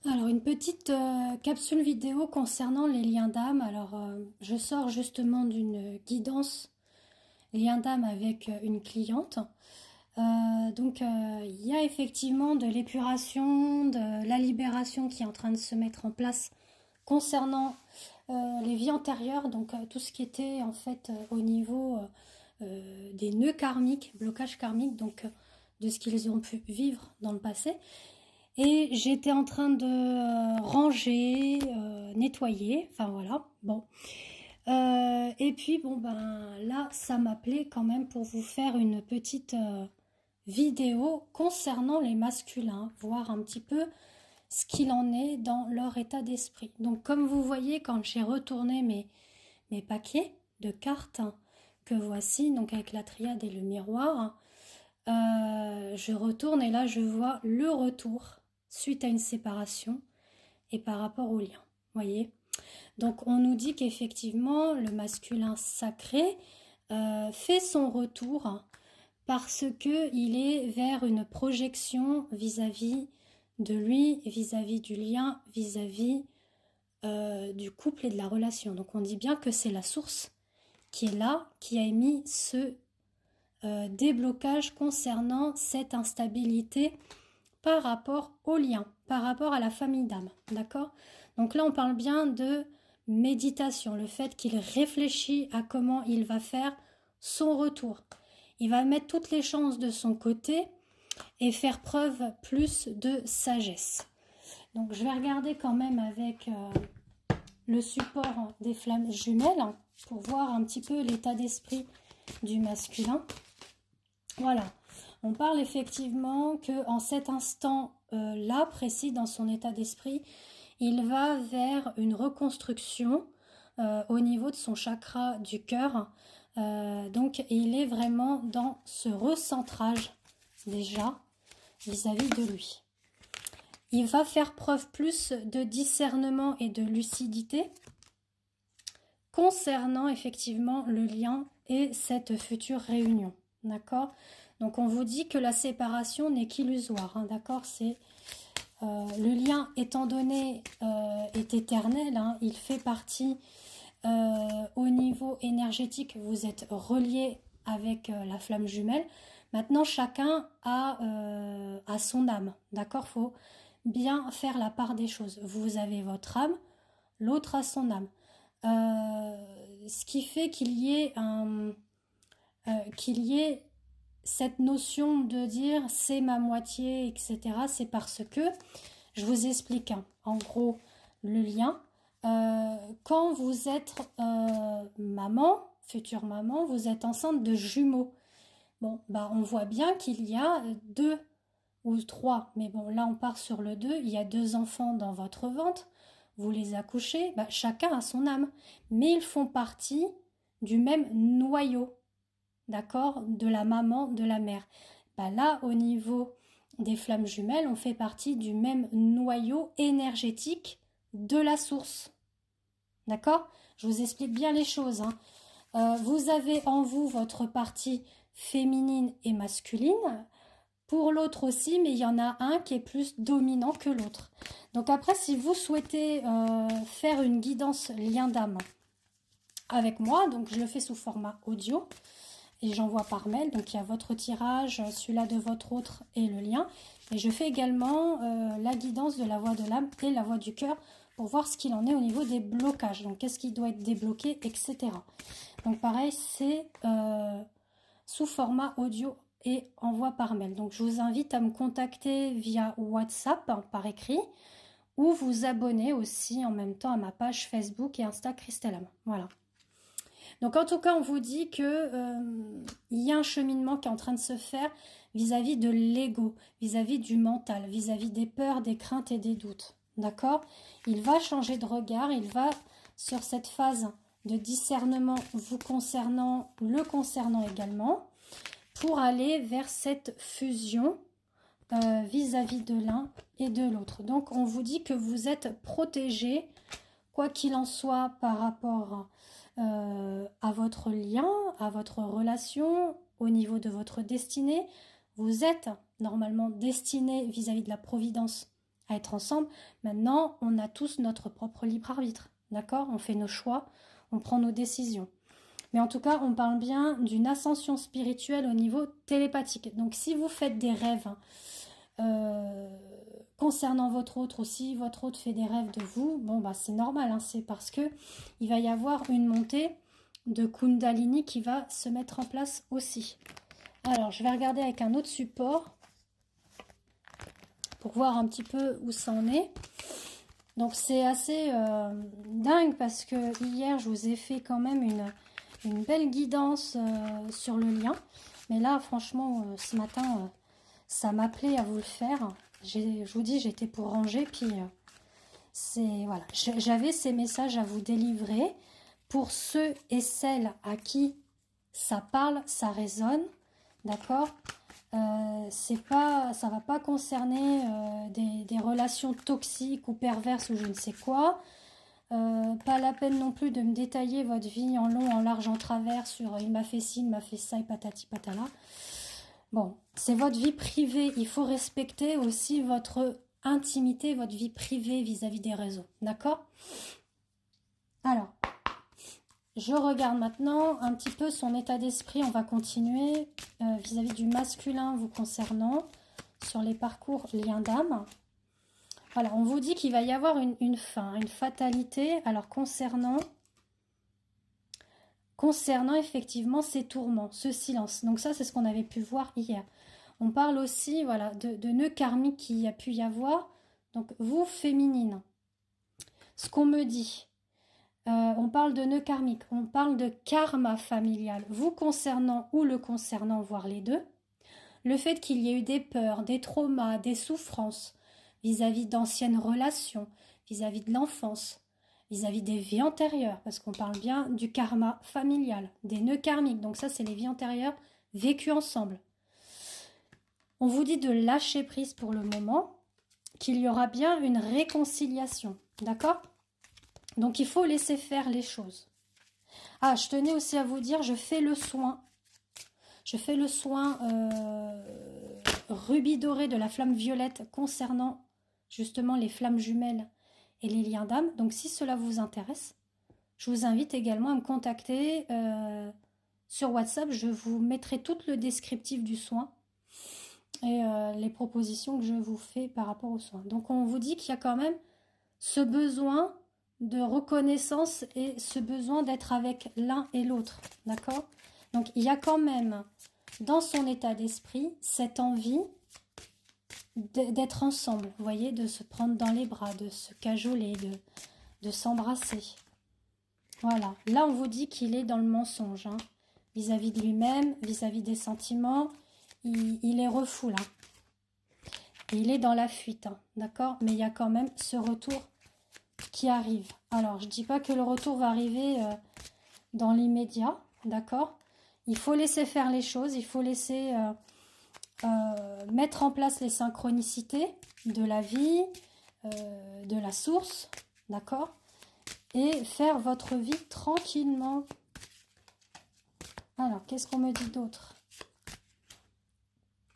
Alors, une petite capsule vidéo concernant les liens d'âme. Alors, je sors justement d'une guidance lien d'âme avec une cliente. Il y a effectivement de l'épuration, de la libération qui est en train de se mettre en place concernant les vies antérieures, tout ce qui était en fait au niveau des nœuds karmiques, blocages karmiques, de ce qu'ils ont pu vivre dans le passé. Et j'étais en train de ranger, nettoyer, enfin voilà, bon. Et puis bon ben là, ça m'appelait quand même pour vous faire une petite vidéo concernant les masculins, voir un petit peu ce qu'il en est dans leur état d'esprit. Donc comme vous voyez, quand j'ai retourné mes paquets de cartes que voici, donc avec la triade et le miroir, je retourne et là je vois le retour suite à une séparation et par rapport au lien. Voyez. Donc on nous dit qu'effectivement le masculin sacré fait son retour parce que il est vers une projection vis-à-vis de lui, vis-à-vis du lien, vis-à-vis du couple et de la relation. Donc on dit bien que c'est la source qui est là, qui a émis ce déblocage concernant cette instabilité par rapport au lien, par rapport à la famille d'âme, d'accord? Donc là, on parle bien de méditation, le fait qu'il réfléchit à comment il va faire son retour. Il va mettre toutes les chances de son côté et faire preuve plus de sagesse. Donc je vais regarder quand même avec le support des flammes jumelles pour voir un petit peu l'état d'esprit du masculin. Voilà, on parle effectivement qu'en cet instant-là précis dans son état d'esprit, il va vers une reconstruction au niveau de son chakra du cœur. Donc il est vraiment dans ce recentrage déjà vis-à-vis de lui. Il va faire preuve plus de discernement et de lucidité concernant effectivement le lien et cette future réunion. D'accord? Donc on vous dit que la séparation n'est qu'illusoire, hein, d'accord? C'est le lien étant donné est éternel, hein, il fait partie au niveau énergétique, vous êtes relié avec la flamme jumelle. Maintenant chacun a son âme, d'accord? Faut bien faire la part des choses. Vous avez votre âme, l'autre a son âme. Ce qui fait qu'il y ait cette notion de dire c'est ma moitié, etc. C'est parce que, je vous explique, hein, en gros, le lien. Quand vous êtes maman, future maman, vous êtes enceinte de jumeaux. Bon, bah on voit bien qu'il y a 2 ou 3, mais bon, là on part sur le 2, il y a 2 enfants dans votre ventre, vous les accouchez, bah, chacun a son âme, mais ils font partie du même noyau, d'accord, de la maman, de la mère. Bah là, au niveau des flammes jumelles, on fait partie du même noyau énergétique de la source. D'accord? Je vous explique bien les choses, hein. Vous avez en vous votre partie féminine et masculine, pour l'autre aussi, mais il y en a un qui est plus dominant que l'autre. Donc après, si vous souhaitez faire une guidance lien d'âme avec moi, donc je le fais sous format audio et j'envoie par mail. Donc il y a votre tirage, celui-là de votre autre et le lien. Et je fais également la guidance de la voix de l'âme et la voix du cœur pour voir ce qu'il en est au niveau des blocages. Donc qu'est-ce qui doit être débloqué, etc. Donc pareil, c'est sous format audio et envoi par mail. Donc je vous invite à me contacter via WhatsApp, hein, par écrit, ou vous abonner aussi en même temps à ma page Facebook et Insta Christelle Am. Voilà. Donc en tout cas, on vous dit que il y a un cheminement qui est en train de se faire vis-à-vis de l'ego, vis-à-vis du mental, vis-à-vis des peurs, des craintes et des doutes. D'accord? Il va changer de regard, il va sur cette phase de discernement vous concernant, le concernant également, pour aller vers cette fusion vis-à-vis de l'un et de l'autre. Donc on vous dit que vous êtes protégé, quoi qu'il en soit, par rapport à votre lien, à votre relation, au niveau de votre destinée. Vous êtes normalement destiné vis-à-vis de la providence à être ensemble. Maintenant, on a tous notre propre libre arbitre, d'accord? On fait nos choix, on prend nos décisions. Mais en tout cas, on parle bien d'une ascension spirituelle au niveau télépathique. Donc, si vous faites des rêves concernant votre autre aussi, votre autre fait des rêves de vous, bon, bah, c'est normal, hein, c'est parce que il va y avoir une montée de Kundalini qui va se mettre en place aussi. Alors, je vais regarder avec un autre support pour voir un petit peu où ça en est. Donc, c'est assez dingue parce que hier, je vous ai fait quand même une belle guidance sur le lien. Mais là, franchement, ce matin, ça m'appelait à vous le faire. Je vous dis, j'étais pour ranger, puis voilà. J'avais ces messages à vous délivrer pour ceux et celles à qui ça parle, ça résonne, d'accord. Ça va pas concerner des relations toxiques ou perverses ou je ne sais quoi. Pas la peine non plus de me détailler votre vie en long, en large, en travers sur il m'a fait ci, il m'a fait ça et patati patala. Bon, c'est votre vie privée. Il faut respecter aussi votre intimité, votre vie privée vis-à-vis des réseaux. D'accord? Alors, je regarde maintenant un petit peu son état d'esprit. On va continuer vis-à-vis du masculin vous concernant sur les parcours liens d'âme. Voilà, on vous dit qu'il va y avoir une fin, une fatalité. Alors, concernant effectivement ces tourments, ce silence. Donc ça, c'est ce qu'on avait pu voir hier. On parle aussi voilà, de nœuds karmiques qu'il y a pu y avoir. Donc, vous, féminine, ce qu'on me dit, on parle de nœuds karmiques, on parle de karma familial, vous concernant ou le concernant, voire les deux. Le fait qu'il y ait eu des peurs, des traumas, des souffrances vis-à-vis d'anciennes relations, vis-à-vis de l'enfance, vis-à-vis des vies antérieures, parce qu'on parle bien du karma familial, des nœuds karmiques. Donc ça, c'est les vies antérieures vécues ensemble. On vous dit de lâcher prise pour le moment, qu'il y aura bien une réconciliation, d'accord? Donc il faut laisser faire les choses. Ah, je tenais aussi à vous dire, je fais le soin. Je fais le soin rubis doré de la flamme violette concernant justement les flammes jumelles et les liens d'âme. Donc si cela vous intéresse, je vous invite également à me contacter sur WhatsApp. Je vous mettrai tout le descriptif du soin et les propositions que je vous fais par rapport aux soins. Donc on vous dit qu'il y a quand même ce besoin de reconnaissance et ce besoin d'être avec l'un et l'autre, d'accord? Donc il y a quand même dans son état d'esprit cette envie d'être ensemble, vous voyez, de se prendre dans les bras, de se cajoler, de s'embrasser. Voilà, là on vous dit qu'il est dans le mensonge, hein, vis-à-vis de lui-même, vis-à-vis des sentiments, il est refou là. Et il est dans la fuite, hein, d'accord? Mais il y a quand même ce retour qui arrive. Alors, je ne dis pas que le retour va arriver dans l'immédiat, d'accord? Il faut laisser faire les choses, il faut laisser mettre en place les synchronicités de la vie, de la source, d'accord? Et faire votre vie tranquillement. Alors, qu'est-ce qu'on me dit d'autre?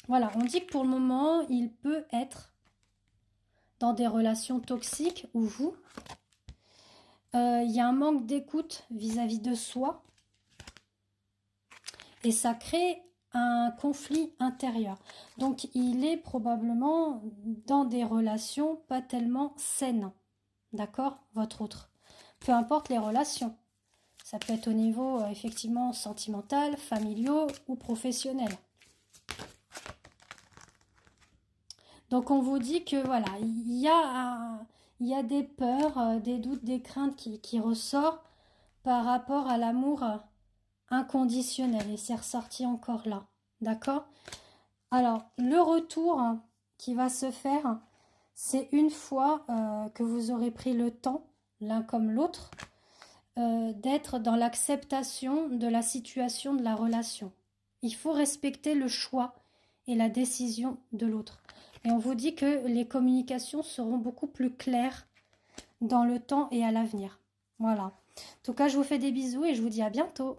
Voilà, on dit que pour le moment, il peut être dans des relations toxiques où vous, il y a un manque d'écoute vis-à-vis de soi et ça crée un conflit intérieur. Donc, il est probablement dans des relations pas tellement saines, d'accord, votre autre. Peu importe les relations. Ça peut être au niveau, effectivement, sentimental, familiaux ou professionnel. Donc, on vous dit que, voilà, il y a des peurs, des doutes, des craintes qui ressortent par rapport à l'amour inconditionnel. Et c'est ressorti encore là. D'accord? Alors, le retour qui va se faire, c'est une fois que vous aurez pris le temps, l'un comme l'autre, d'être dans l'acceptation de la situation de la relation. Il faut respecter le choix et la décision de l'autre. Et on vous dit que les communications seront beaucoup plus claires dans le temps et à l'avenir. Voilà. En tout cas, je vous fais des bisous et je vous dis à bientôt.